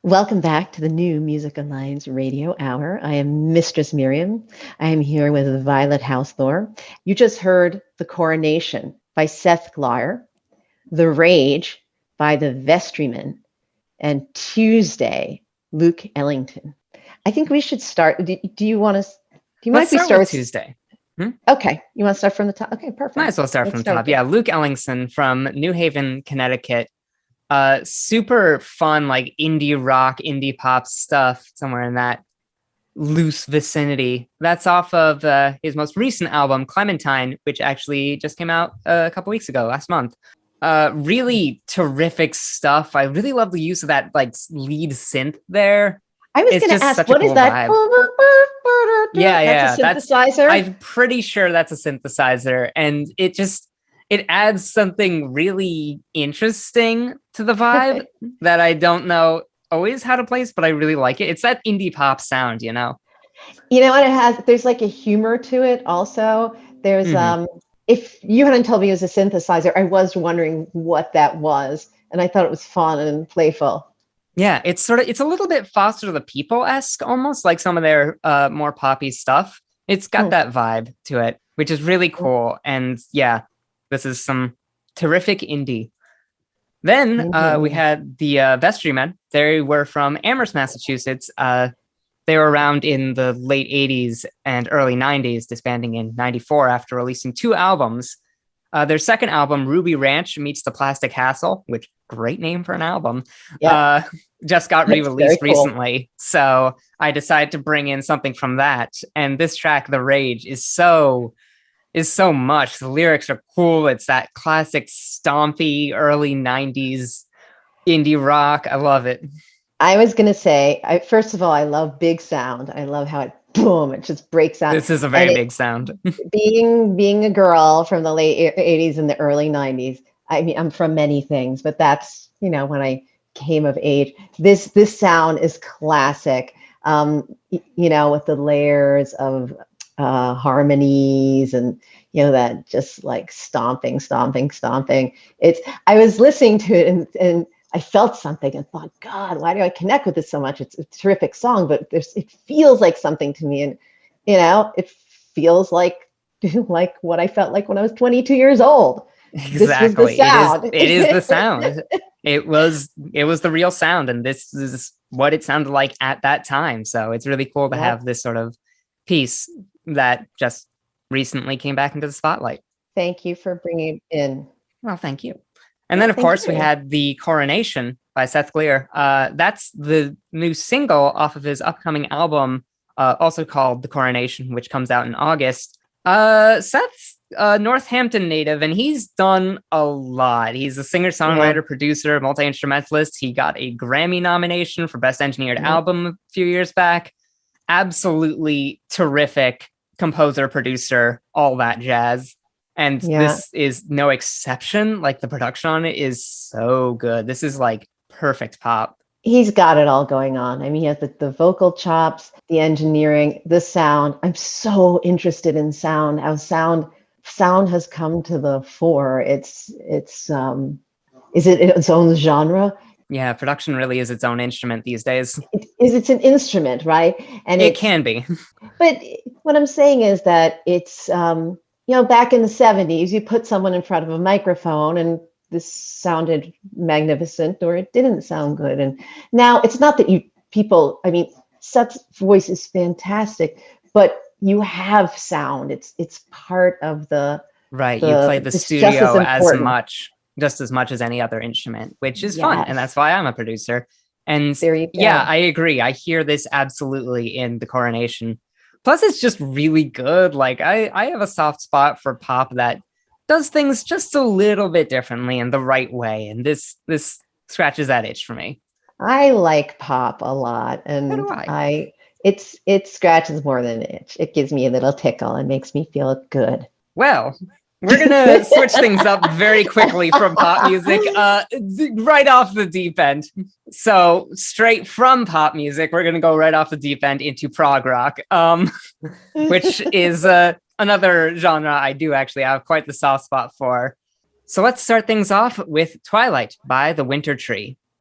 Welcome back to the new Music Alliance Radio Hour. I am Mistress Miriam. I am here with Violet Hausthor. You just heard The Coronation by Seth Glier, The Rage by the Vestrymen, and Tuesday, Luke Ellington. I think we should start. Do you want to? Do you mind Let's if we start start with Tuesday. Okay, you want to start from the top? Okay, perfect. Might as well start from the top. Yeah, Luke Ellingson from New Haven, Connecticut. Super fun, like indie rock, indie pop stuff, somewhere in that loose vicinity. That's off of his most recent album, Clementine, which actually just came out a couple weeks ago, last month. Really terrific stuff. I really love the use of that like lead synth there. I was going to ask, what is that? Yeah, that's a synthesizer. I'm pretty sure that's a synthesizer, and it adds something really interesting to the vibe that I don't know always how to place, but I really like it. It's that indie pop sound, You know what there's like a humor to it also. There's if you hadn't told me it was a synthesizer, I was wondering what that was, and I thought it was fun and playful. Yeah, it's a little bit Foster the People-esque, almost like some of their more poppy stuff. It's got that vibe to it, which is really cool. And yeah, this is some terrific indie. Then we had the Vestrymen. They were from Amherst, Massachusetts. They were around in the late 80s and early 90s, disbanding in 94 after releasing 2 albums. Their second album, Ruby Ranch Meets the Plastic Castle, which great name for an album, just got re-released recently. So I decided to bring in something from that. And this track, The Rage, is so much. The lyrics are cool. It's that classic stompy early 90s indie rock. I love it. I was going to say, first of all, I love big sound. I love how it just breaks out. This is a very big sound. being a girl from the late 80s and the early 90s, I mean, I'm from many things, but that's, when I came of age, this sound is classic, with the layers of harmonies and, that just like stomping. I was listening to it and I felt something and thought, God, why do I connect with this so much? It's a terrific song, but it feels like something to me. And, it feels like what I felt like when I was 22 years old. Exactly. This was the sound. It is the sound. It was the real sound. And this is what it sounded like at that time. So it's really cool to have this sort of piece that just recently came back into the spotlight. Thank you for bringing it in. Well, thank you. And then, of course, we had The Coronation by Seth Glier. That's the new single off of his upcoming album, also called The Coronation, which comes out in August. Seth's a Northampton native, and he's done a lot. He's a singer-songwriter, producer, multi-instrumentalist. He got a Grammy nomination for Best Engineered Album a few years back. Absolutely terrific composer, producer, all that jazz. And this is no exception. Like, the production on it is so good. This is like perfect pop. He's got it all going on. I mean, he has the vocal chops, the engineering, the sound. I'm so interested in sound. How sound has come to the fore. Is it its own genre? Yeah, production really is its own instrument these days. It's an instrument, right? And it can be. But what I'm saying is that it's back in the 70s, you put someone in front of a microphone and this sounded magnificent or it didn't sound good. And now it's not that Seth's voice is fantastic, but you have sound. It's part of the... Right, you play the studio just as much as any other instrument, which is fun. And that's why I'm a producer. And I agree. I hear this absolutely in The Coronation. Plus, it's just really good. Like, I have a soft spot for pop that does things just a little bit differently in the right way. And this scratches that itch for me. I like pop a lot. And it scratches more than an itch. It gives me a little tickle and makes me feel good. Well, we're going to switch things up very quickly from pop music, right off the deep end. So straight from pop music, we're going to go right off the deep end into prog rock, which is another genre I do actually have quite the soft spot for. So let's start things off with Twilight by The Winter Tree.